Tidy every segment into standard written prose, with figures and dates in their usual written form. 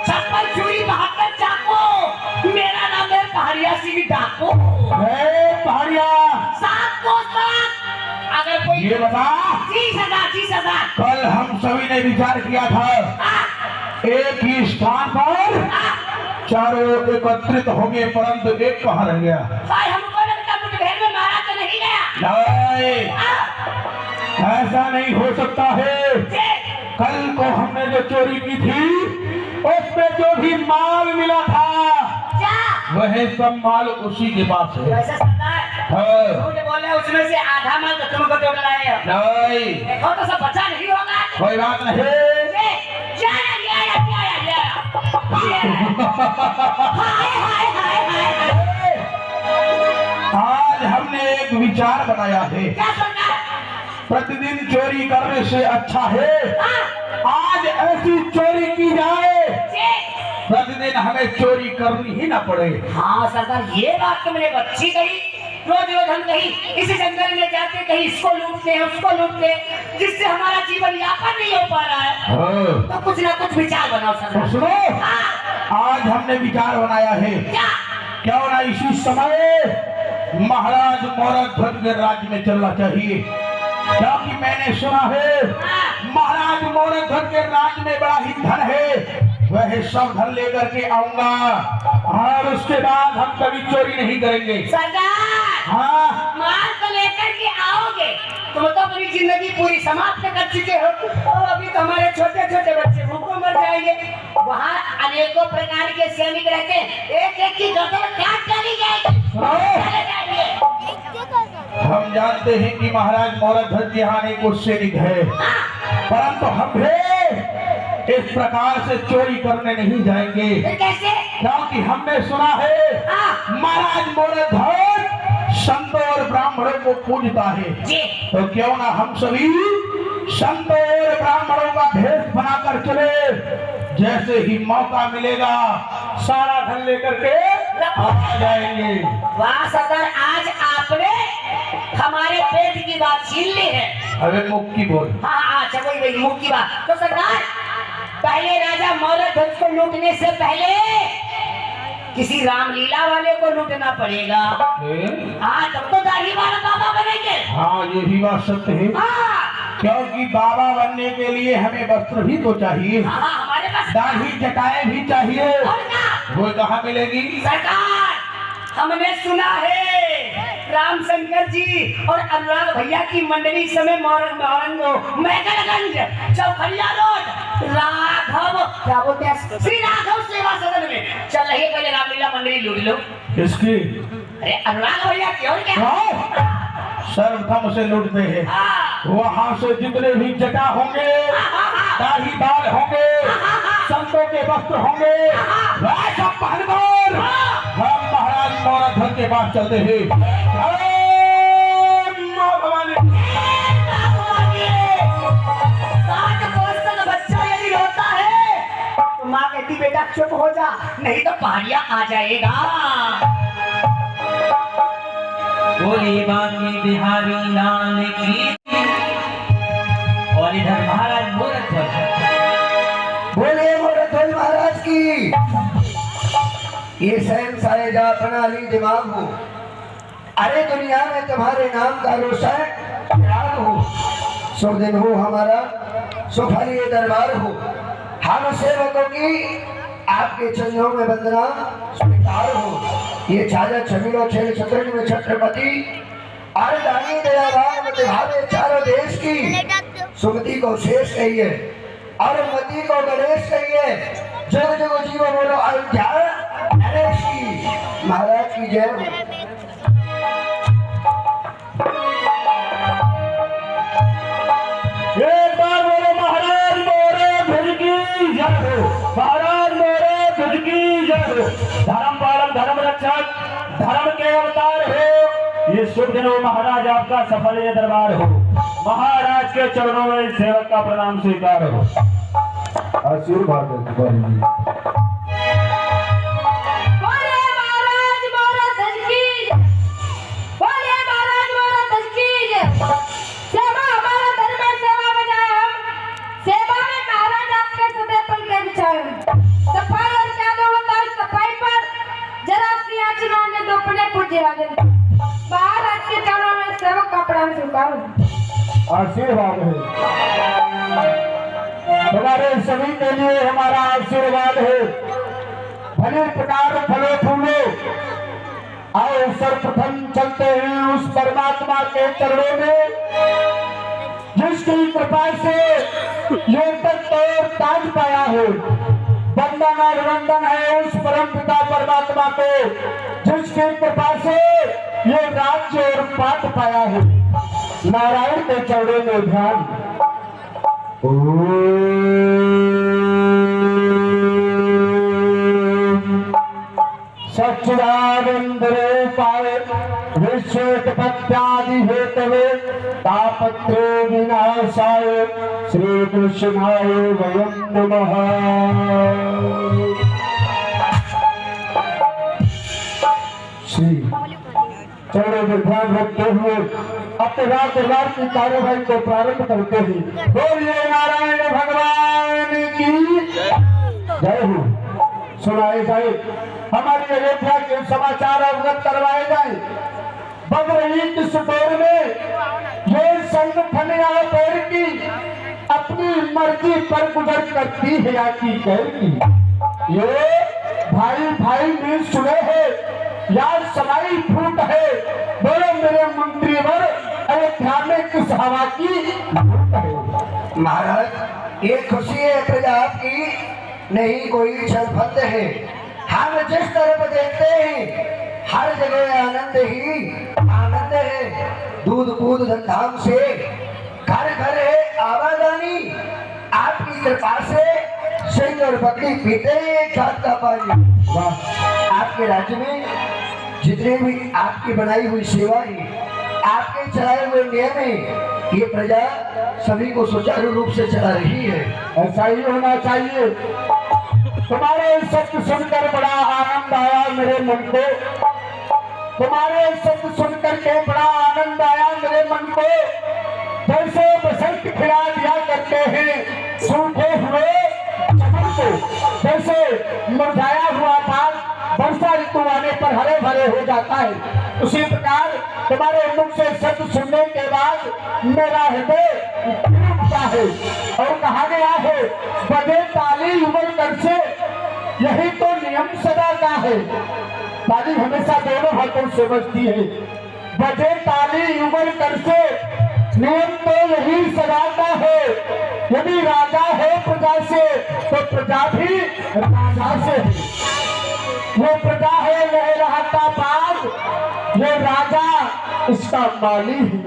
छप्पन चूड़ी 72 चाकू। मेरा नाम है पहाड़िया सिंह डाकू। पहाड़िया 7 को 7। अगर कोई ये बता। जी सरदार। कल हम सभी ने विचार किया था एक ही स्थान पर चारों एकत्रित हो गए, परंतु एक कहाँ रह गया? भाई हमको लगता मुठभेड़ में मारा तो नहीं गया। नहीं, ऐसा नहीं हो सकता है। कल को हमने जो चोरी की थी उसमें जो भी माल मिला था वह सब माल उसी के पास है। वैसे सरदार हाँ। बोले उसमें से आधा माल तो तुमको तो लाए हो। नहीं, देखो तो सब बचा नहीं होगा। कोई बात नहीं। आज हमने एक विचार बनाया है। क्या सरदार? प्रतिदिन चोरी करने से अच्छा है आज ऐसी चोरी की जाए प्रतिदिन हमें चोरी करनी ही ना पड़े। हाँ सरदार, ये बात तुमने अच्छी कही। रोज रोज हम कहीं इस जंगल में जाते, कहीं इसको लूटते हैं उसको लूटते, जिससे हमारा जीवन यापन नहीं हो पा रहा है। तो कुछ ना कुछ विचार बनाओ सरदार। सुनो, आज हमने विचार बनाया है क्यों ना इसी समय महाराज मोरध्वज के राज्य में चलना चाहिए, क्योंकि मैंने सुना है महाराज मोरध्वज के राज्य में बड़ा ही धन है। वह सब धन लेकर के आऊंगा और उसके बाद हम कभी चोरी नहीं करेंगे। सरदार, हाँ, माल तो लेकर के आओगे, तुम तो अपनी जिंदगी पूरी समाप्त कर चुके हो और अभी तो हमारे छोटे छोटे बच्चे भूखों मर जाएंगे। वहाँ अनेकों प्रकार के सैनिक रहते हैं, एक एक की गर्दन काट डाली जाएगी। हम जानते हैं कि महाराज मोरध्वज यहाँ एक सैनिक है, परंतु हम इस प्रकार से चोरी करने नहीं जाएंगे। कैसे? क्योंकि हमने सुना है महाराज मोरध्वज संतों और ब्राह्मणों को पूजता है। तो क्यों ना हम सभी संतों और ब्राह्मणों का भेष बनाकर चले, जैसे ही मौका मिलेगा सारा धन लेकर के आ जाएंगे। वाह सरदार, आज आपने हमारे पेट की बात छीन ली है। अबे मुख की बोल। हाँ अच्छा, वही मुख की बात। तो सरदार, पहले राजा मोरध्वज को लूटने से पहले किसी रामलीला वाले को लूटना पड़ेगा। हाँ, तब तो दाढ़ी वाला बाबा बनेंगे। हाँ, ये भी बात सत्य है। क्योंकि बाबा बनने के लिए हमें वस्त्र भी तो चाहिए। हाँ, हमारे पास दाढ़ी जटाएं भी चाहिए। वो कहाँ मिलेगी? सरकार, हमने सुना है रामशंकर जी और अनुराग भैया की मंडली समय मैकलगंज चौखड़िया रोड राघव, क्या बोलते हैं, श्री राघव सेवा सदन में चल रही है। पहले रामलीला मंडली लूट लो। किसकी? अरे अनुराग भैया की। और क्या? सर्वप्रथम से लूटते हैं। वहाँ से जितने भी जटा होंगे, दाढ़ी बाल होंगे, संतों के वस्त्र होंगे, वह सब पहनकर हम महाराज मोरध्वज के पास चलते हैं। बच्चा यदि रोता है तो माँ कहती बेटा चुप हो जा, नहीं तो पहाड़िया आ जाएगा। बोले बाकी बिहारी लाल की। और इधर महाराज मोरध्वज, बोले मोरध्वज महाराज की। ये सहन सारेगा अपना ली दिमाग हो, अरे दुनिया में तुम्हारे नाम का रोशन राग हो, शुभ दिन हो हमारा, सुखाली दरबार हो। हम सेवकों की आपके चरणों में वंदना स्वीकार हो। ये छाजा छमीलो छेल छत्रन में छत्रपति और दानी दयावान मत भावे चारों देश की। सुमति को शेष कहिए और मति को गणेश कहिए। जग जग जीव बोलो अयोध्या नरेश की। महाराज की जय हो। एक बार बोलो महाराज मोरध्वज की जय हो। महाराज मोरध्वज की जय हो। धर्म पालन धर्म रक्षक धर्म के अवतार हो। ये शुभ दिन हो महाराज, आपका सफल ये दरबार हो। महाराज के चरणों में सेवक का प्रणाम स्वीकार हो। आशीर्वाद आशीर्वाद है। हमारे सभी के लिए हमारा आशीर्वाद है। भले प्रकार फलो फूलो। आओ सर्वप्रथम चलते हैं उस परमात्मा के चरणों में जिसकी कृपा से ये तक और ताज पाया है। वंदन और वंदन है उस परम पिता परमात्मा को जिसकी कृपा से ये राज्य और पाठ पाया है। नारायण के चरणों में ध्यान। सच्चिदानंद रूपाय विश्वोत्पत्त्यादि हेतवे तापत्रे विनाशाय श्री कृष्णाय वयं नमः। श्री चरणों में ध्यान रखते हुए अपने रात की कार्यवाही को प्रारंभ करते ही बोलिए नारायण भगवान की जय हो। सुनाए जाए हमारी अयोध्या के समाचार अवगत करवाए जाए। बन रही इस दौर में ये संगठन या पैर की अपनी मर्जी पर गुजर करती है या की गैर की। ये भाई भाई में सुने है या समाई फूट है। बोलो मेरे मंत्रीवर अयोध्या में किस हवा की फूट है। महाराज ये खुशी है प्रजा आपकी, नहीं कोई छलफंद है। हम जिस तरफ देखते हैं हर जगह आनंद ही आनंद है। दूध बूध धूमधाम से घर घर है आवाजानी। आपकी कृपा से सिंह और बकरी पीते हैं एक साथ का पानी। आपके राज्य में जितने भी आपकी बनाई हुई सेवा है, आपके चलाए हुए नियम है, ये प्रजा सभी को सुचारू रूप से चला रही है। ऐसा ही होना चाहिए। तुम्हारे सत्य सुनकर बड़ा आनंद आया मेरे मन को। तुम्हारे सत्य सुनकर के बड़ा आनंद आया मेरे मन को। जैसे बसंत खिला दिया करते हैं सूखे हुए चमन को, जैसे मुरझाया हुआ बाग वर्षा ऋतु आने पर हरे भरे हो जाता है, उसी प्रकार तुम्हारे मुख से सत्य सुनने के बाद मेरा हृदय उठता है। और कहा गया है बजे ताली उमड़ कर से, यही तो नियम सदा का है। ताली हमेशा दोनों हाथों से बजती है। बजे ताली उमड़ कर से, नियम तो यही सदा का है। यदि राजा है प्रजा से तो प्रजा भी राजा से है। वो प्रजा है लहराता बाग, ये राजा इसका माली है।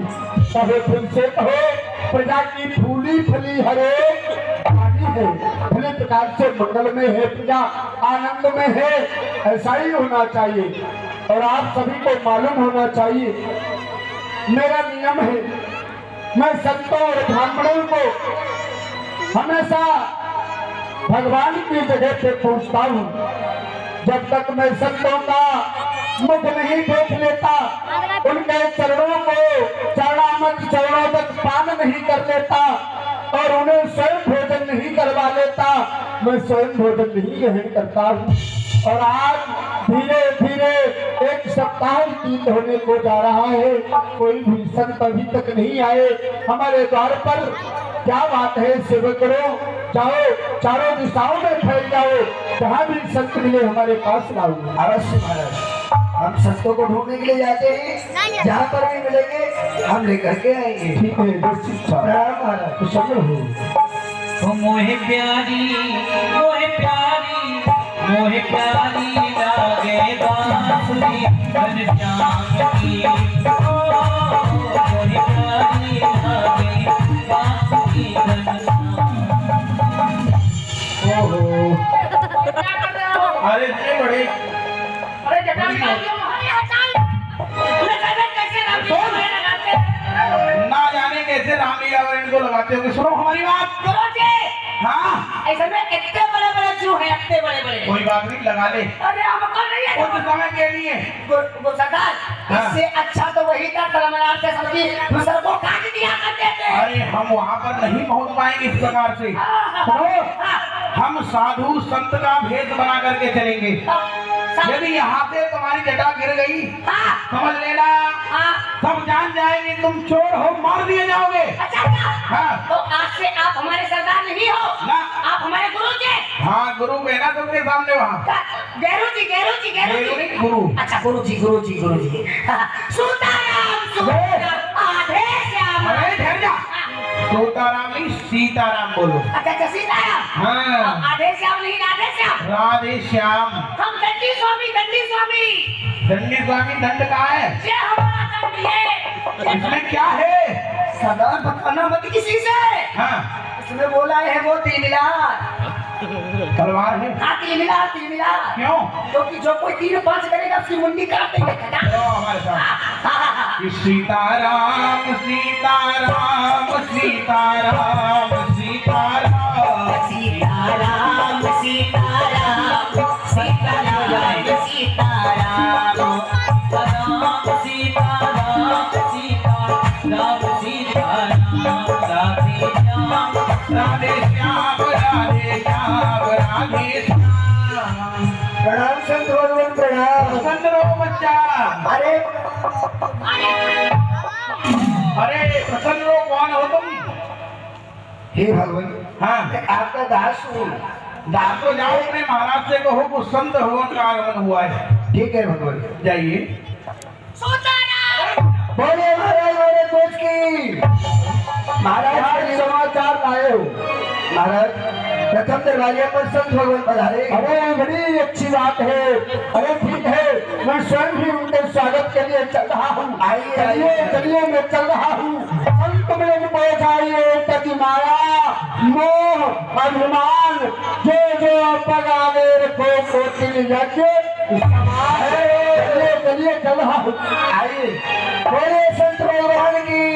कहे फिर से कहो प्रजा की फूली फली हरे पानी है। भले प्रकार से मंगल में है प्रजा, आनंद में है। ऐसा ही होना चाहिए और आप सभी को मालूम होना चाहिए। मेरा नियम है, मैं संतों और ब्राह्मणों को हमेशा भगवान की जगह पे पूछता हूँ। जब तक मैं संतों का मुख नहीं देख लेता, उनके चरणों को चरणामत चरणों तक पान नहीं कर लेता और उन्हें स्वयं भोजन नहीं करवा लेता, मैं स्वयं भोजन नहीं ग्रहण करता हूँ। और आज धीरे धीरे एक सप्ताह व्यतीत होने को जा रहा है, कोई भी संत अभी तक नहीं आए हमारे द्वार पर। क्या बात है सेवकरों, जाओ चारों दिशाओं में फैल जाओ, जहाँ भी संत मिले हमारे पास लाओ। अवश्य महाराज, हम संतों को ढूंढने के लिए जाते हैं, जहाँ पर भी मिलेंगे हम लेकर के आएंगे। ठीक है, जो शिक्षा महाराज तो सब हो। मोहे प्यारी लागे बांसुरी घनश्याम की। मोहे प्यारी लागे बांसुरी घनश्याम। ओहो, अरे इतने बड़े, अरे जटा में कैसे राम जी को लगाते ना जाने कैसे रामलीला और इनको लगाते होंगे। सुनो हमारी बात। करो जी। हाँ, ऐसे में इतने बड़े बड़े क्यों हैं, इतने बड़े बड़े? कोई बात नहीं, लगा ले। अरे हमको नहीं है कुछ समय के लिए। वो सरदार, हाँ। इससे अच्छा तो वही था तलमनार से सबकी दूसरे को काट दिया करते थे। अरे हम वहाँ पर नहीं पहुँच पाएंगे इस प्रकार से। सुनो, हम साधु संत का भेद बना करके चलेंगे। यदि यहाँ से तुम्हारी जटा गिर गई, समझ लेना सब जान जाएंगे तुम चोर हो, मार दिए जाओगे। हाँ। तो आज से आप हमारे सरदार नहीं हो, ना। आप हमारे गुरु जी। हाँ गुरु बहना तुमके सामने वहाँ गेरू जी, गेरू जी, गेरू गेरू जी। नहीं, गुरु। अच्छा गुरु जी, गुरु जी, गुरु जी। सीताराम, सीताराम, आधे श्याम। अरे ठहर जा, सीताराम नहीं सीताराम बोलो। अच्छा अच्छा, सीताराम। हाँ आधे श्याम नहीं, राधे श्याम। राधे श्याम। हम दंडी स्वामी, दंडी स्वामी। दंडी स्वामी दंड कहाँ है? ये हमारा दंड है। इसमें क्या है? सरदार बताना मत किसी से। हाँ उसमें बोला है वो तिलमिलार। तलवार है। हाँ तिलमिलार, तिलमिलार। क्यों? क्योंकि जो कोई 3-5 करेगा उसकी मुंडी काट देंगे। चलो हमारे साथ। कि सीताराम सीताराम सीताराम सीताराम सीताराम, सीताराम, सीताराम, सीताराम। राम सीताराम सीताराम सीताराम राधे श्याम राधे श्याम राधे श्याम राधे श्याम। प्रणाम संत भगवान, प्रणाम। प्रसन्न रहो बच्चा। अरे अरे प्रसन्न रहो, कौन हो तुम? हे भगवान, हाँ मैं आपका दास हूँ। दास तो जाओ, अपने महाराज से कहो को संत भगवान का आगमन हुआ है। ठीक है भगवान, जाइए। बोले महाराज मेरे दोस्त की। महाराज के समाचार लाए हो। महाराज प्रथम दरवाजे पर संत भगवान पधारे। अरे बड़ी अच्छी बात है। अरे ठीक है, मैं स्वयं भी उनके स्वागत के लिए चल रहा हूँ। आइए चलिए चलिए, मैं चल रहा हूँ। संत में पहुँचाइए तति माया मोह अभिमान जो जो पगावेर को कोटिल यज्ञ चलिए चलिए चल रहा हूँ। आइए बोले संत भगवान की।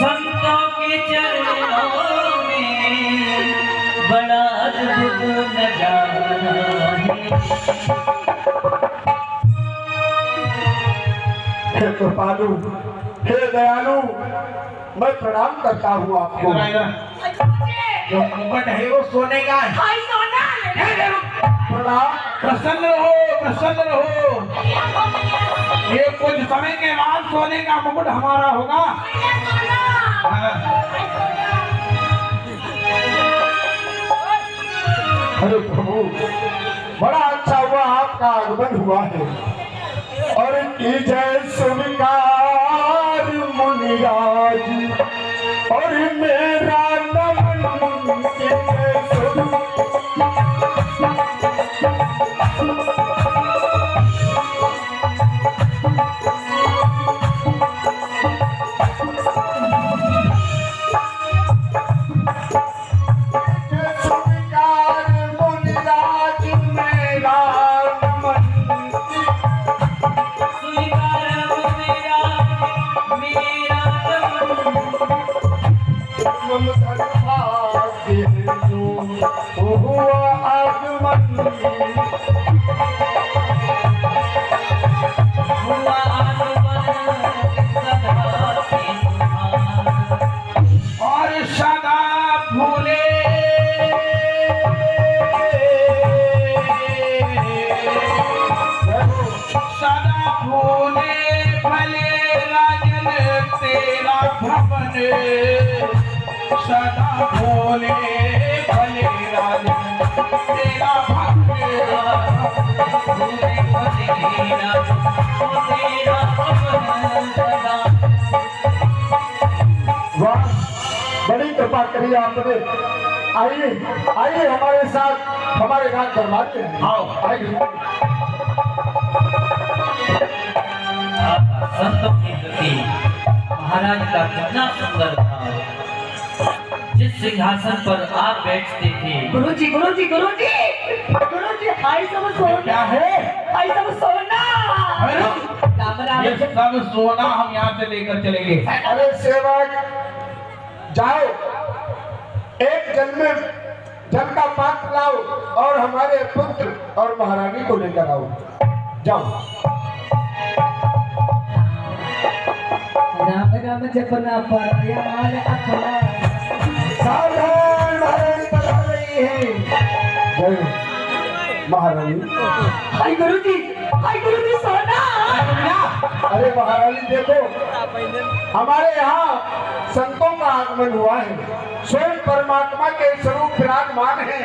संतों के चरणों में बड़ा अद्भुत नजारा है। हे कृपालु, हे दयालु, मैं प्रणाम करता हूँ आपको। इधर इधर। जो मुकुट है वो सोने का है। भाई सोना ले। प्रणाम। प्रसन्न रहो, प्रसन्न रहो। ये कुछ समय के बाद सोने का मुकुट हमारा होगा। हाँ। अरे प्रभु, बड़ा अच्छा हुआ आपका आगमन हुआ है। और की जय स्वीकार मुनिराज, और मेरा नमन की जय स्वीकार। मुनिराज मेरा नमन। और सदा फूले सदा फूले भले राजन तेरा भवन। सदा फूले भले राजन तेरा वाह, बड़ी कृपा करी आपने। आइए आइए हमारे साथ, हमारे गांव दरबार में आओ। आइए। संतों की गति महाराज का कितना सुंदर था। जिस सिंहासन पर आप बैठते थे, गुरु जी, गुरु जी, गुरु जी, गुरु जी, हाय सब सोना। क्या है? हाय सब सोना। अरे, राम राम। ये सब सोना हम यहाँ से लेकर चलेंगे। अरे सेवक, जाओ एक जल में जल का पात्र लाओ और हमारे पुत्र और महारानी को लेकर आओ। जाओ। राम राम जपना पराया माल अपना। सावधान, महारानी पधार रही है। जय महारानी। हाय गुरु जी, हाय गुरु जी सोना। अरे महारानी देखो, हमारे यहाँ संतों का आगमन हुआ है। स्वयं परमात्मा के स्वरूप विराजमान है।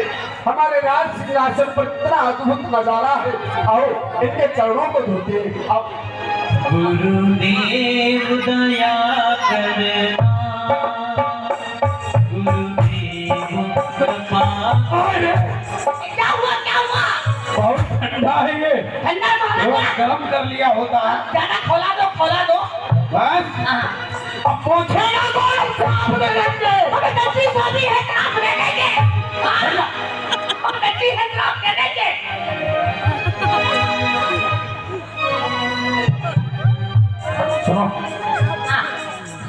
हमारे राज सिंहासन पर इतना अद्भुत नजारा है। आओ इनके चरणों को धोते हैं। आओ। गुरुदेव दया करना, गुरुदेव कृपा। क्या हुआ क्या हुआ? बहुत ठंडा है ये, ठंडा मारा बहुत गर्म कर लिया होता है। ज्यादा खोला दो खोला दो। बस अब पूछेगा कौन साफ दे देंगे। हमें गलती शादी है काम दे देंगे। हम गलती है काम दे देंगे। सुनो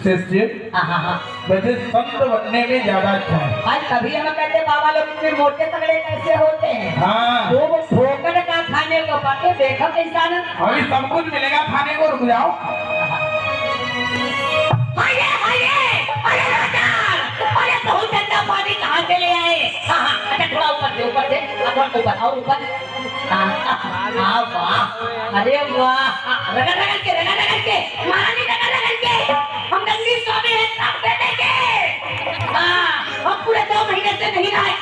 शेष जी, हाँ वैसे संत बनने में ज्यादा अच्छा है। आज तभी हम कहते बाबा लोग इतने मोटे तगड़े कैसे होते हैं। हाँ वो ठोकर का खाने को पाते देखो कैसा ना। अभी सब कुछ मिलेगा खाने को, रुक जाओ। अरे राजा, अरे बहुत ठंडा पानी कहाँ से ले आए? अच्छा थोड़ा ऊपर से थोड़ा ऊपर और ऊपर। वाह, अरे वाह, रगड़ के मारा नहीं, रगड़ के हम नंदी स्वामी हैं, सब दे देंगे। हम पूरे 2 महीने से नहीं नहाए।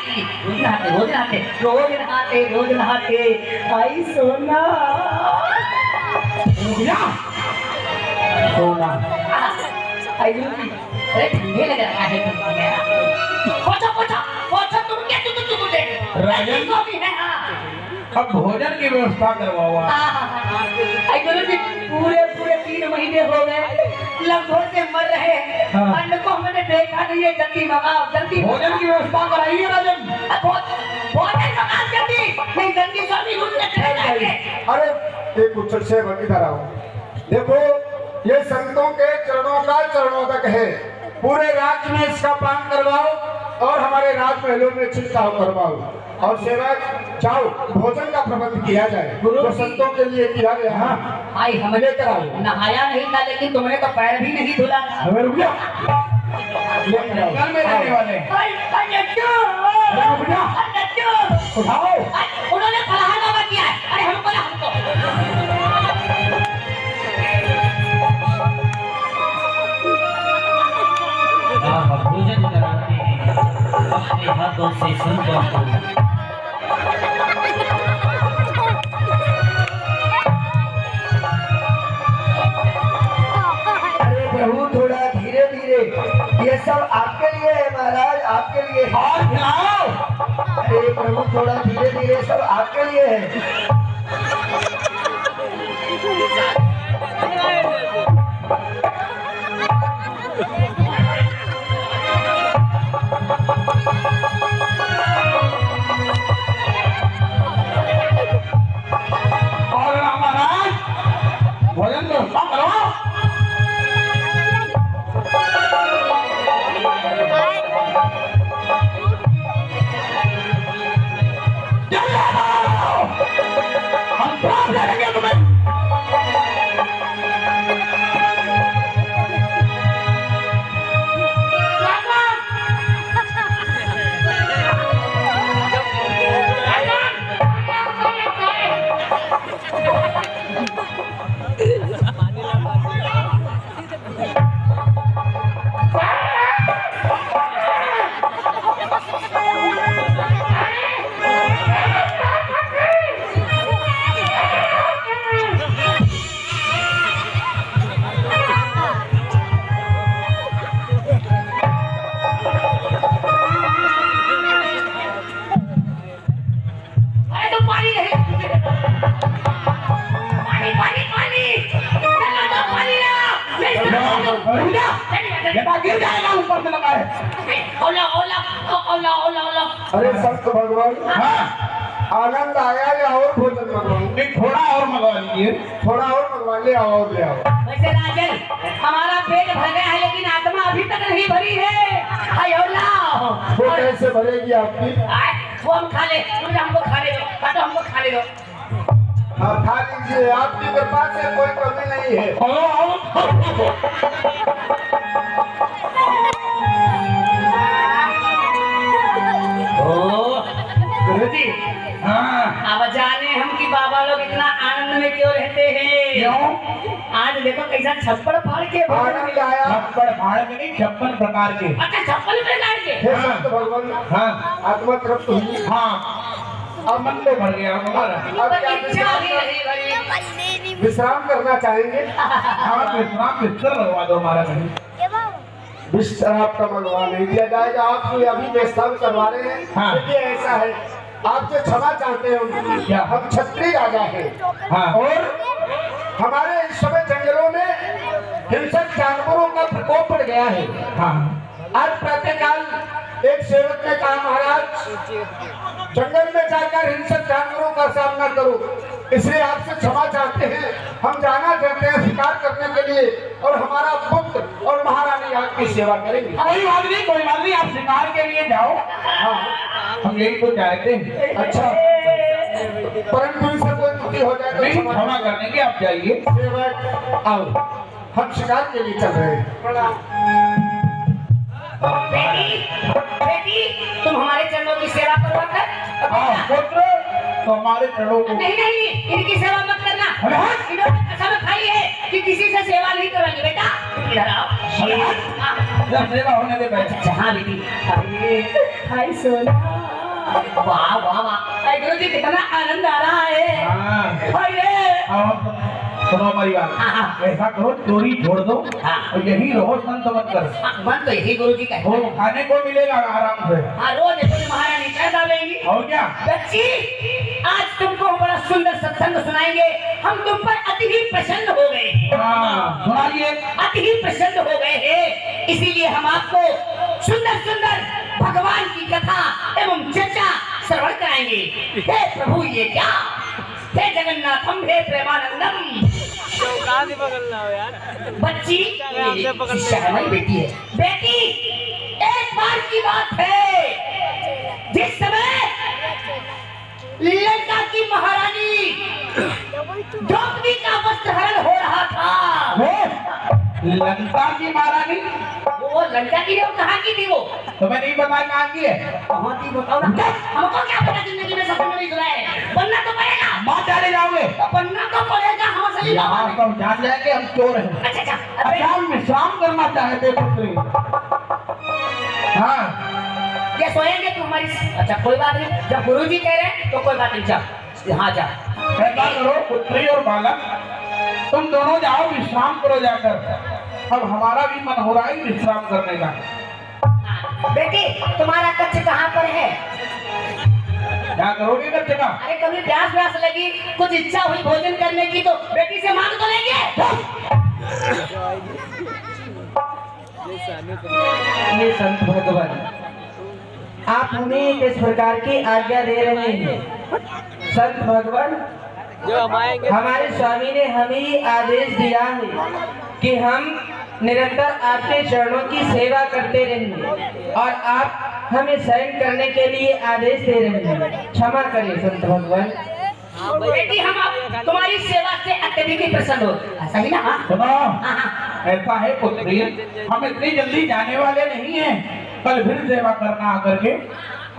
रोज नहाते आई सोना अरे ठंडे लग रहा है। पोछो तुम क्या राजन स्वामी है। अब भोजन की व्यवस्था करवाओ। पूरे 3 महीने हो गए लगभग से मर रहे हैं। हाँ। अन्न को हमने देखा नहीं है। जल्दी मंगाओ, जल्दी भोजन की व्यवस्था कराइए राजन। भोजन मंगाओ जल्दी, नहीं जल्दी स्वामी घुस के चले जाएंगे। अरे एक उच्च से इधर आओ। देखो ये संतों के चरणों तक है। पूरे राज्य में इसका पान करवाओ और हमारे राजमहलों में छिड़काव करवाओ और सेवक जाओ भोजन का प्रबंध किया जाए। जो संतों के लिए किया गया। हाँ भाई हम लेकर आओ। नहाया नहीं था लेकिन तुमने तो पैर भी नहीं धुला था। अबे रुक जा, जंगल में रहने वाले उठाओ। उन्होंने फलाहार बाबा किया है। अरे हमको ना भोजन कराते हैं अपने हाथों से संतों को। अरे प्रभु थोड़ा धीरे धीरे, ये सब आपके लिए है महाराज, आपके लिए। और खिलाओ। अरे प्रभु थोड़ा धीरे धीरे, सब आपके लिए है। और महाराज भोजन व्यवस्था करो। हम प्राप्त करेंगे तुम्हें। गिर जाएगा ऊपर से लगा है। अरे संत भगवान हाँ आनंद आया या और भोजन मंगवाऊं? एक थोड़ा और मंगवा लीजिए। थोड़ा और मंगवा ले आओ और ले आओ। वैसे राजन हमारा पेट भर गया है लेकिन आत्मा अभी तक नहीं भरी है। वो कैसे भरेगी आपकी? वो हम खा ले, तुम हमको खाने दो, काटो हमको खाने दो। हाँ खा लीजिए, आपकी कृपा से कोई कमी नहीं है। गुरुजी हाँ अब जाने हम कि बाबा लोग इतना आनंद में क्यों रहते हैं। क्यों? आज देखो कैसा छप्पड़ फाड़ के आनंद आया छप्पड़ भाड़ में नहीं, 56 प्रकार के। अच्छा 56 प्रकार के। हे संत भगवान, हाँ आत्मा तृप्त हुई। हाँ, अब मन तो भर गया हमारा। अब क्या इच्छा भी नहीं भरी। विश्राम करना चाहेंगे? हाँ, विश्राम बिस्तर लगवा दो हमारा नहीं। बिस्तर आपका मंगवा नहीं दिया जाएगा, आप अभी विश्राम करवा रहे हैं। हाँ। देखिए ऐसा है, आपसे क्षमा चाहते हैं। क्या? हम क्षत्रिय राजा हैं हाँ। और हमारे इस समय जंगलों में हिंसक जानवरों का प्रकोप पड़ गया है। हाँ। आज प्रातःकाल एक सेवक ने कहा, महाराज जंगल में जाकर हिंसक जानवरों का सामना करो, इसलिए आपसे क्षमा चाहते हैं। हम जाना चाहते हैं शिकार करने के लिए और हमारा पुत्र और महारानी आपकी सेवा करेंगे। कोई बात नहीं, कोई बात नहीं, आप शिकार के लिए जाओ। हाँ, हम यही तो चाहते हैं। अच्छा, परंतु इनसे कोई त्रुटि हो जाए नहीं, तो क्षमा करने के आप जाइए। सेवक आओ, हम शिकार के लिए चल रहे हैं। बेटी तुम हमारे चरणों की सेवा करो कर। हाँ, पुत्र तो हमारे चरणों को। नहीं नहीं, इनकी सेवा मत करना। अरे हाँ। इन्होंने कसम खाई है कि किसी से सेवा नहीं करेंगे। बेटा तुम इधर आओ। अरे हाँ। जब सेवा होने दे बैठे। अच्छा हाँ बेटी। अरे हाय सोना, वाह वाह वाह, अरे गुरु जी कितना आनंद आ रहा है। हाँ। अरे अब सुनो हमारी बात। हाँ। ऐसा करो, चोरी छोड़ दो हाँ। और यही रहो, संत मत कर। मन तो यही गुरु जी का वो है। खाने को मिलेगा आराम से। हाँ, रोज कोई महारानी चाय डालेंगी। और क्या? बच्ची आज तुमको हम बड़ा सुंदर सत्संग सुनाएंगे। हम तुम पर अति ही प्रसन्न हो गए हैं। हाँ, सुनाइए। अति ही प्रसन्न हो गए हैं, इसीलिए हम आपको सुंदर सुंदर भगवान की कथा एवं चर्चा श्रवण कराएंगे। हे प्रभु ये क्या, हे जगन्नाथम हे प्रेमानंदम। बच्ची शिष्या है, हमारी बेटी है। बेटी एक बार की बात है, जिस समय लंका की महारानी द्रौपदी का वस्त्रहरण हो रहा था। वो लंका की महारानी? वो लंका की वो कहाँ की थी? वो तुम्हें नहीं पता कहाँ की है? कहाँ थी बताओ ना। हमको क्या पता, जिंदगी में सपना नहीं सुना है। बनना तो पड़ेगा। माँ चले जाओगे तो बनना तो पड़ेगा, हम सही यहाँ सब जान जाएंगे हम चोर हैं। अच्छा अच्छा। अच्छा, हम विश्राम करना चाहते पुत्री। हाँ, ये सोएंगे तुम हमारी। अच्छा कोई बात नहीं, जब गुरु जी कह रहे हैं तो कोई बात नहीं। जा हाँ जा। ऐसा करो पुत्री और बालक, तुम दोनों जाओ विश्राम करो जाकर। अब हमारा भी मन हो रहा है विश्राम करने का। बेटी तुम्हारा कच्छ कहाँ पर है? क्या करोगे बच्चे का? अरे कभी प्यास व्यास लगी, कुछ इच्छा हुई भोजन करने की तो बेटी से मांग तो लेंगे। ये संत भगवान आप हमें किस प्रकार की आज्ञा दे रहे हैं? संत भगवान हमारे स्वामी ने हमें ही आदेश दिया है कि हम निरंतर आपके चरणों की सेवा करते रहेंगे और आप हमें शयन करने के लिए आदेश दे रहे हैं। क्षमा करिए संत भगवान। बेटी हम आप तुम्हारी सेवा से अत्यधिक ही प्रसन्न हो। सही ना? हाँ? सुनो, हाँ, हाँ। ऐसा है पुत्री, हम इतनी जल्दी जाने वाले नहीं हैं। कल फिर सेवा करना आकर के।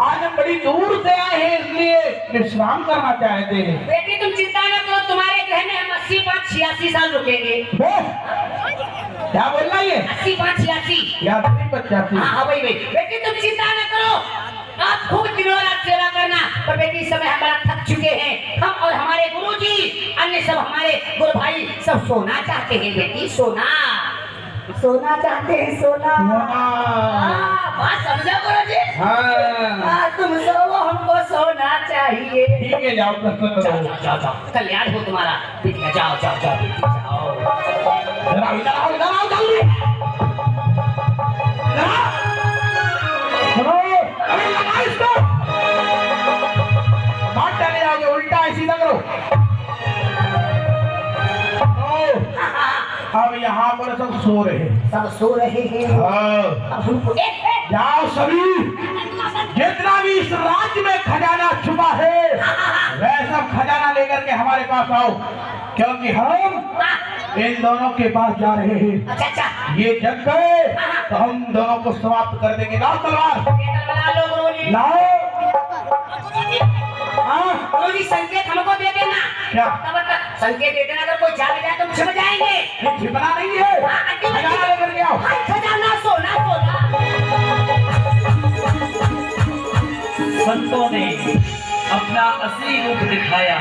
आज हम बड़ी दूर से आए हैं, इसलिए विश्राम करना चाहते हैं। बेटी तुम चिंता न करो, तुम्हारे घर में हम 85-86 साल रुकेंगे। वो क्या बोल रहा है ये? 85-86। या 85? हाँ हाँ वही वही। बेटी तुम चिंता न करो, आप खूब दिनों रात सेवा करना। पर बेटी इस समय हम बड़ा थक चुके हैं। हम और हमारे गुरुजी, अन्य सब हमारे गुरु भाई सब सोना चाहते हैं। बेटी सोना सोना चाहते हैं, सोना। हाँ, बात समझो गुरुजी। हाँ, तुम सो, हमको सोना चाहिए। ठीक है, जाओ प्रसन्न जाओ रहो। जाओ जाओ जाओ, कल्याण हो तुम्हारा। बेटी जाओ जाओ जाओ बेटी जाओ। इधर आओ, इधर आओ, इधर आओ, जल्दी। इधर आओ। सुनो, अरे लगाओ इसको। हाथ डाले जाओगे, उल्टा है, सीधा करो। अब यहाँ पर सब सो रहे हैं। सब सो रहे हैं। हाँ। अब उनको जाओ सभी, जितना भी इस राज्य में खजाना छुपा है वह सब खजाना लेकर के हमारे पास आओ, क्योंकि हम इन दोनों के पास जा रहे हैं। अच्छा अच्छा, ये जग गए तो हम दोनों को समाप्त कर देंगे। लाओ तलवार, ये तो बना लो गुरुजी। लाओ। हाँ, गुरुजी संकेत हमको दे देना। क्या? संकेत दे देना, अगर कोई जाग जाए तो छिप जाएंगे। ये छिपना नहीं है, खजाना लेकर के आओ। खजाना सोना सोना। संतों ने अपना असली रूप दिखाया।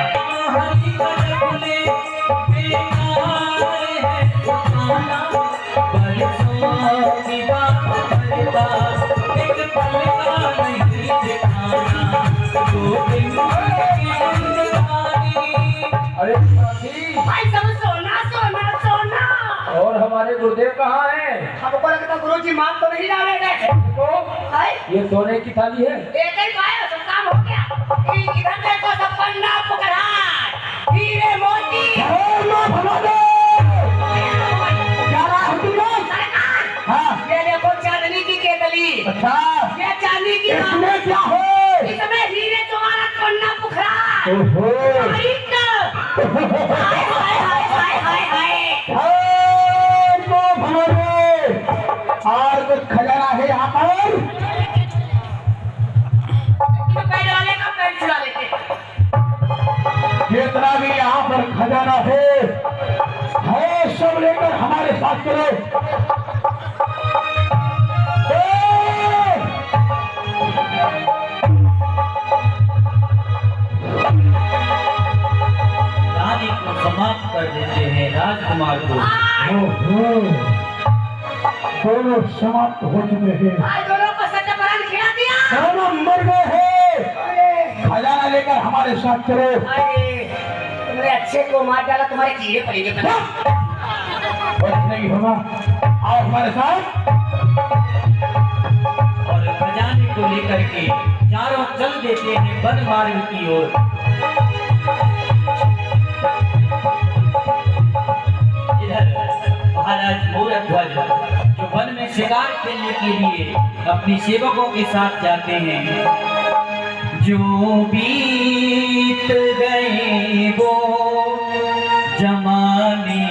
अरे साथी, भाई सब सोना सोना सोना। और हमारे गुरुदेव कहाँ हैं? हमको लगता गुरुजी मान तो नहीं डाले गए। तो हाय ये सोने की थाली है। एक ही पाया, सब काम हो गया। इधर देखो, सब पन्ना पकड़ा, हीरे मोती। हाँ, ये देखो चांदनी की केतली। अच्छा, ये चांदी की इसमें क्या है? इसमें हीरे तुम्हारा पन्ना पुखरा। ओहो, हाय हाय हाय हाय हाय हाय। तो भगवान, और कुछ खजाना है यहाँ पर? पैर वाले का पैर छुड़ा लेते। जितना भी यहाँ पर खजाना है सब लेकर हमारे साथ चलो। रानी को समाप्त कर देते हैं, राजकुमार को। दोनों समाप्त हो चुके हैं, आज दोनों को सत्यपरान खिला दिया। दोनों मर गए हैं। खजाना लेकर हमारे साथ चलो। अरे तुमने अच्छे को मार डाला, तुम्हारे कीड़े पड़ेंगे। कुछ नहीं होगा, आओ हमारे साथ। और खजाने को लेकर के चारों चल देते हैं वन मार्ग की ओर। इधर महाराज मोरध्वज जो वन में शिकार खेलने के लिए अपनी सेवकों के साथ जाते हैं। जो बीत गए वो जमाने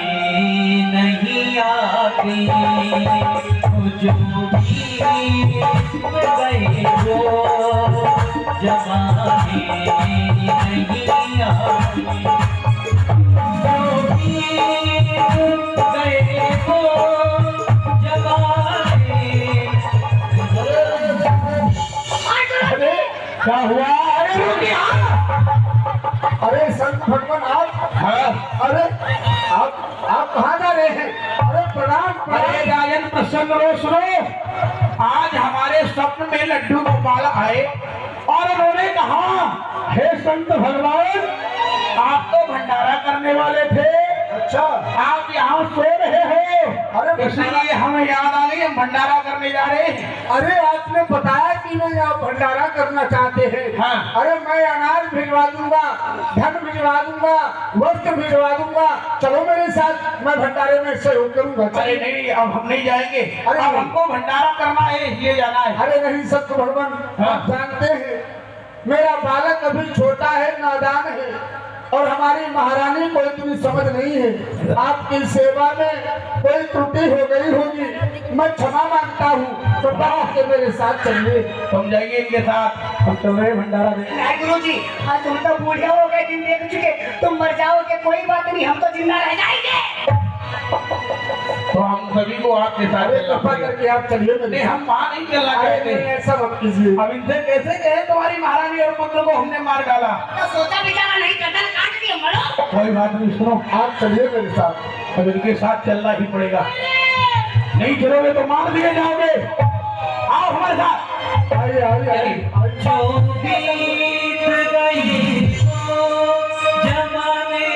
नहीं आते, जो बीत गए वो जमाने नहीं आते, जो बीत गए वो जमाने। अरे क्या हुआ? अरे संत भगवान आप, हाँ? अरे आप कहाँ जा रहे हैं? अरे प्रणाम अरे प्रणाम। राजन प्रसन्न रहो, सुनो। आज हमारे स्वप्न में लड्डू गोपाल आए और उन्होंने कहा, हे संत भगवान, आप तो भंडारा करने वाले थे। अच्छा, आप यहाँ सो रहे हो। अरे इसलिए हमें याद आ गई, हम भंडारा करने जा रहे हैं। अरे आपने बताया कि नहीं आप भंडारा करना चाहते हैं। हाँ। अरे मैं अनाज भिजवा दूंगा, धन भिजवा दूंगा, वस्त्र भिजवा दूंगा। चलो मेरे साथ, मैं भंडारे में सहयोग करूंगा। अरे नहीं, अब हम नहीं जाएंगे। अरे अब नहीं। हमको भंडारा करना है, इसलिए जाना है। अरे नहीं सत्य भगवान, हाँ। आप जानते हैं मेरा बालक अभी छोटा है, नादान है, और हमारी महारानी को इतनी समझ नहीं है। आपकी सेवा में कोई त्रुटि हो गई होगी, मैं क्षमा मांगता हूँ। तो के मेरे साथ चलिए। तुम जाइए इनके साथ, हम तुम्हें भंडारा देंगे। नहीं गुरुजी, आज तुम तो बूढ़े हो गए, दिन देख चुके, तुम मर जाओगे कोई बात नहीं, हम तो जिंदा रह जाएंगे। तो हम सभी को आपके साथ अरे चलना कृपा पड़ेगा। करके आप चलिए मेरे नहीं, हम वहाँ नहीं चलना अरे चाहते। नहीं, ऐसा मत कीजिए। अब इनसे कैसे कहे तुम्हारी महारानी और पुत्र को हमने मार डाला? तो सोचा विचारा नहीं करता, काट दिया, मरो। कोई बात नहीं, सुनो, आप चलिए मेरे साथ। अब इनके साथ चलना ही पड़ेगा। नहीं चलोगे तो मार दिए जाओगे। आओ हमारे साथ। आइए आइए आइए। जो बीत गई वो जमाने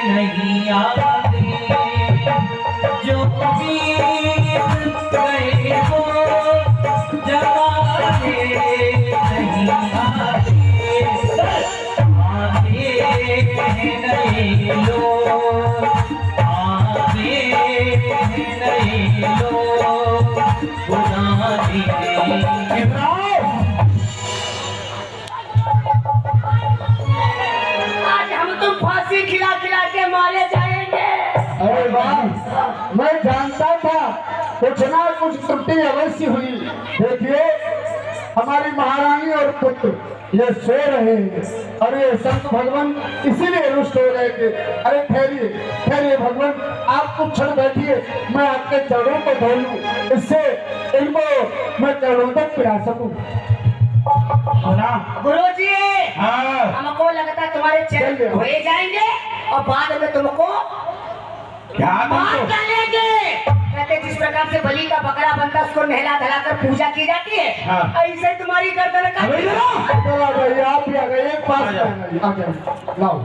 नहीं आते, जो बीत गए वो जमाने नहीं आते, आते हैं नए लोग, आते हैं नए लोग, पुराने आज हम तुम फांसी खिला खिला के मारे जाएंगे। अरे वाह, मैं जानता था कुछ ना कुछ त्रुटि अवश्य हुई। देखिए हमारी महारानी और पुत्र ये सो रहे हैं। अरे संत भगवान इसीलिए रुष्ट हो रहे थे। अरे ठहरिए ठहरिए भगवान, आप कुछ क्षण बैठिए, मैं आपके चरणों को धो लूं, इससे इनको मैं चरणों तक पिला सकूं। सुना? गुरुजी, हाँ। हमको लगता तुम्हारे चरण चल धोए जाएंगे और बाद में तुमको क्या मार तुमको? डालेंगे। कहते जिस प्रकार से बलि का बकरा बनता है, उसको नहला धलाकर पूजा की जाती है, हाँ। ऐसे तुम्हारी गर्दन का अबे इधर आओ। चलो आ जाइए, आप भी आ गए, एक पास आ जाओ। आ जाइए, लाओ।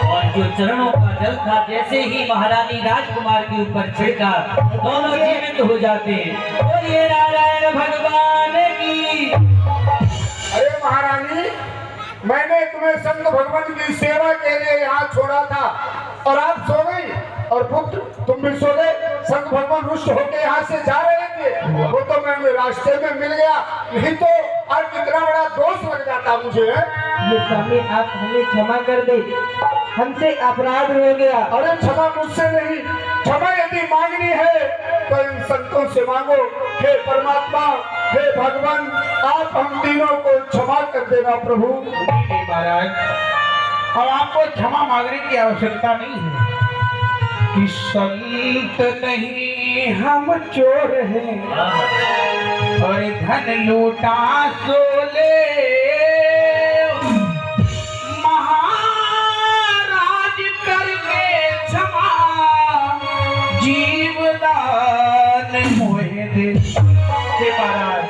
और जो चरणों का जल था, जैसे ही महारानी राजकुमार के ऊपर छिड़का, दोनों जीवित हो जाते हैं। बोलिए नारायण भगवान की। अरे महारानी, मैंने तुम्हें संत भगवान की सेवा के लिए यहाँ छोड़ा था और आप सो गई, और पुत्र तुम भी सो गए। संत भगवान रुष्ट होकर यहाँ से जा रहे थे, वो तो मैं रास्ते में मिल गया, नहीं तो आज कितना बड़ा दोष लग जाता मुझे। ये स्वामी आप हमें क्षमा कर दे, हमसे अपराध हो गया। अरे क्षमा मुझसे नहीं, क्षमा यदि मांगनी है तो इन संतों से मांगो। हे परमात्मा, हे भगवान, आप हम तीनों को क्षमा कर देना प्रभु। नहीं महाराज, अब आपको क्षमा मांगने की आवश्यकता नहीं है कि संत नहीं हम चोर हैं और धन लूटा सोले। महाराज करके क्षमा जीवदान मोहे दे। हे महाराज,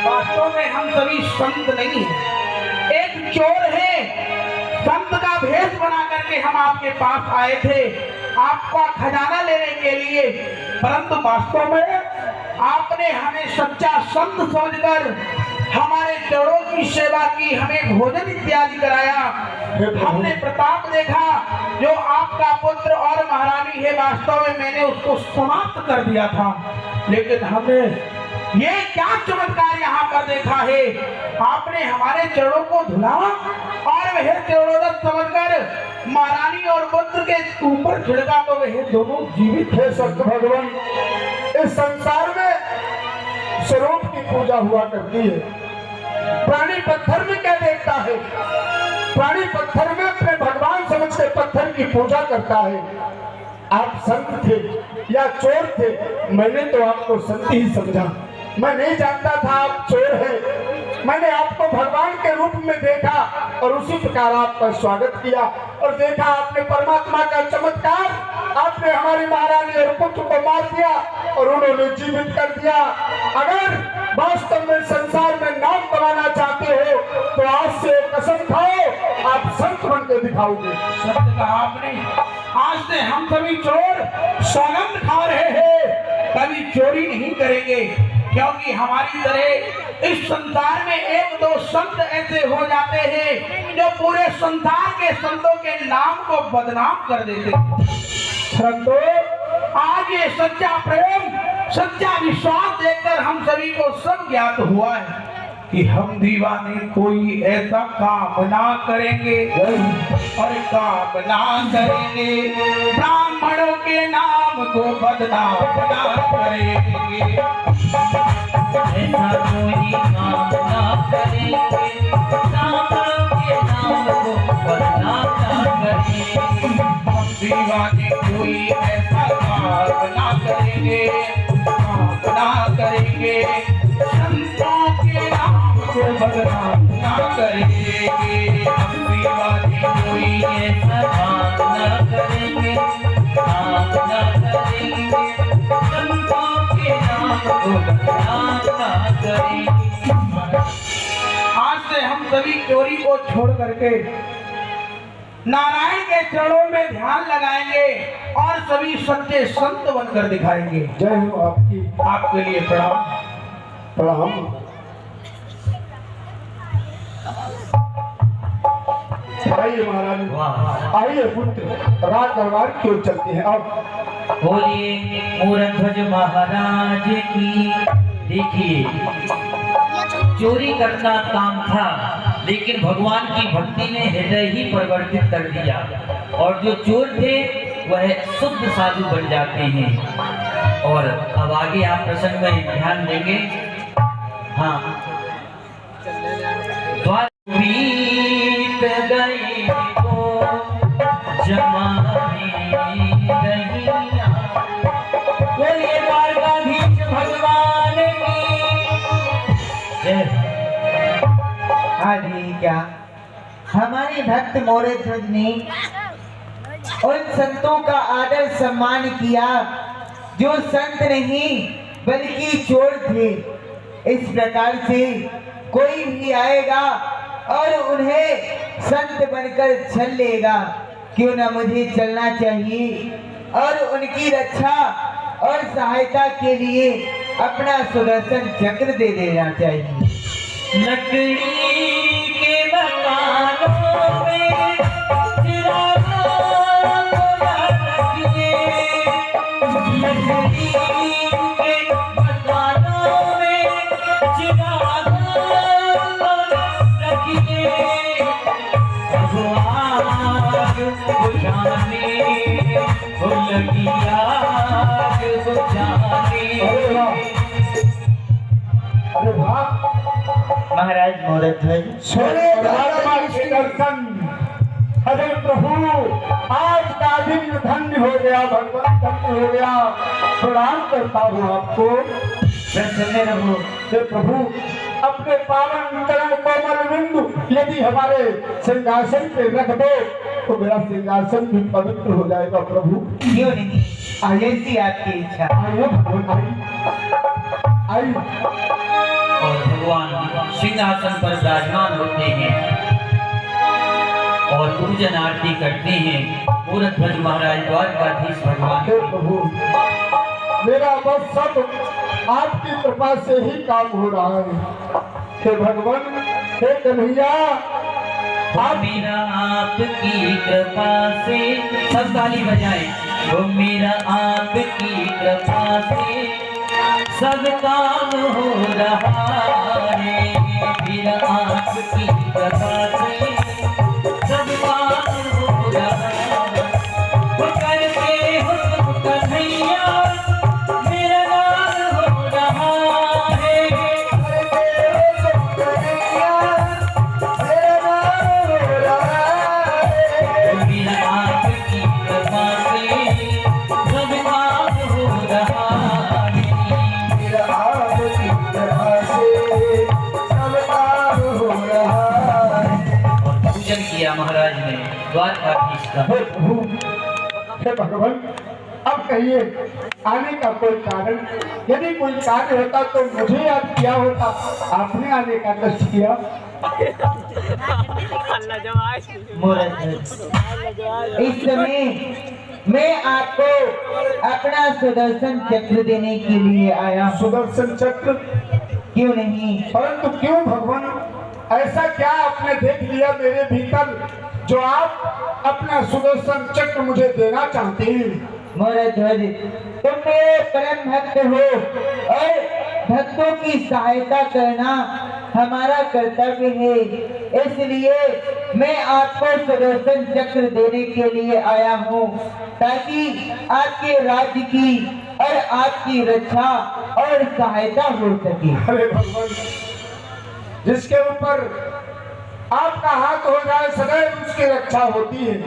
वास्तव में हम सभी संत नहीं हैं, एक चोर है। संत का भेष बना करके हम आपके पास आए थे आपका खजाना लेने के लिए, परंतु वास्तव में आपने हमें सच्चा संत समझकर हमारे चरणों की सेवा की, हमें भोजन इत्यादि कराया। हमने प्रताप देखा जो आपका पुत्र और महारानी है, वास्तव में मैंने उसको समाप्त कर दिया था, लेकिन हमने ये क्या चमत्कार यहाँ पर देखा है। आपने हमारे चरणों को धुला और वह चरणोदक समझकर महारानी और पुत्र के ऊपर छिड़का तो वह दोनों जीवित हे संत भगवान, इस संसार में स्वरूप की पूजा हुआ करती है। प्राणी पत्थर में क्या देखता है? प्राणी पत्थर में अपने भगवान समझ के पत्थर की पूजा करता है। आप संत थे या चोर थे, मैंने तो आपको संत ही समझा। मैं नहीं जानता था आप चोर हैं। मैंने आपको भगवान के रूप में देखा और उसी प्रकार आपका स्वागत किया, और देखा आपने परमात्मा का चमत्कार, आपने हमारी महारानी और पुत्र को मार दिया और उन्होंने जीवित कर दिया। अगर वास्तव में संसार में नाम कमाना चाहते हो तो आज से कसम खाओ, आप संत बन के दिखाओगे। सत्य कहा आपने। आज से हम सभी चोर सौगंध खा रहे हैं, कभी चोरी नहीं करेंगे, क्योंकि हमारी तरह इस संसार में एक दो संत ऐसे हो जाते हैं जो पूरे संसार के संतों के नाम को बदनाम कर देते हैं। संतों, आज ये सच्चा प्रेम, सच्चा विश्वास देखकर हम सभी को सब ज्ञात हुआ है कि हम दीवाने कोई ऐसा काम ना करेंगे और काम ना करेंगे, ब्राह्मणों के नाम को बदनाम ना करेंगे। ऐसा कोई काम ना करेंगे, ब्राह्मणों के नाम को बदनाम ना करेंगे। हम दीवाने कोई ऐसा काम ना करेंगे, काम ना करेंगे, संतों के नाम को बदनाम ना करेंगे। हम दीवाने कोई ऐसा काम ना करेंगे, काम ना करेंगे, संतों के नाम को बदनाम ना करेंगे। आज से हम सभी चोरी को छोड़ करके नारायण के चरणों में ध्यान लगाएंगे और सभी सच्चे संत बनकर दिखाएंगे। जय हो आपकी। आपके लिए प्रणाम। प्रणाम। आइए महाराज, वाह। आइए पुत्र, राज दरबार की ओर चलते हैं। अब बोलिए मूरध्वज महाराज की। देखिए, चोरी करना काम था, लेकिन भगवान की भक्ति ने हृदय ही परिवर्तित कर दिया, और जो चोर थे वह शुद्ध साधु बन जाते हैं। और अब आगे आप प्रसंग में ध्यान देंगे। हाँ, द्वार बीत गए वो जमाने रहिया। बोलिए द्वारकाधीश भगवान की जय। अरे क्या हमारे भक्त मोरध्वज ने उन संतों का आदर सम्मान किया जो संत नहीं बल्कि चोर थे। इस प्रकार से कोई भी आएगा और उन्हें संत बनकर छल लेगा, क्यों न मुझे चलना चाहिए और उनकी रक्षा और सहायता के लिए अपना सुदर्शन चक्र दे देना चाहिए। लकड़ी के मकानों में चिरागों को रखिए। लकड़ी के मकानों में चिरागों को रखिए। अब आग बुझाने हो लगी आग बुझाने। अरे वाह महाराज मोरध्वज, सोने परमात्मा के दर्शन। अरे प्रभु, आज का दिन धन्य हो गया, भगवान धन्य हो गया। प्रणाम करता हूँ आपको। प्रसन्न रहो। हे प्रभु, अपने पावन चरण कोमल बिंदु यदि हमारे सिंहासन पे रख दो तो मेरा सिंहासन भी पवित्र हो जाएगा प्रभु। क्यों नहीं, जैसी आपकी इच्छा। आइए भगवान, आइए। और भगवान सिंहासन पर विराजमान होते हैं और पूजन आरती करते हैं। मूरध्वज महाराज द्वारकाधीश भगवान हे प्रभु, मेरा बस सब आपकी कृपा से ही काम हो रहा है। हे भगवान, हे कन्हैया, आप मेरा आपकी कृपा से, सब ताली बजाएं। वो मेरा आपकी कृपा से सब काम हो रहा है। मेरा आपकी कृपा से सब काम हो रहा है। वो करके हुक्म कन्हैया मेरा नाम हो रहा है। मेरा आपकी कृपा से सब काम हो रहा है। मेरा आपकी कृपा से सब काम हो रहा है। और पूजन किया महाराज ने द्वारकाधीश का। हे प्रभु, हे भगवान, अब कहिए आने का कोई कारण? यदि कोई कार्य होता तो मुझे याद किया होता, आपने आने का कष्ट किया। मोरध्वज, इस समय मैं आपको अपना सुदर्शन चक्र देने के लिए आया हूँ। सुदर्शन चक्र? क्यों नहीं, परंतु क्यों भगवान, ऐसा क्या आपने देख लिया मेरे भीतर जो आप अपना सुदर्शन चक्र मुझे देना चाहते हैं? मोरध्वज, तुम मेरे परम भक्त हो और भक्तों की सहायता करना हमारा कर्तव्य है। इसलिए मैं आपको सुदर्शन चक्र देने के लिए आया हूँ, ताकि आपके राज्य की और आपकी रक्षा और सहायता हो सके। अरे भगवान, जिसके ऊपर आपका हाथ हो जाए सदैव उसकी रक्षा होती है।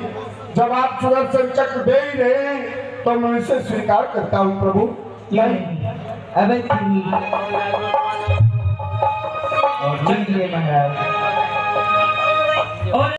जब आप सुदर्शन चक्र दे ही रहे हैं तो मैं इसे स्वीकार करता हूँ प्रभु। नहीं, अवश्य ही। और लीजिए महाराज। और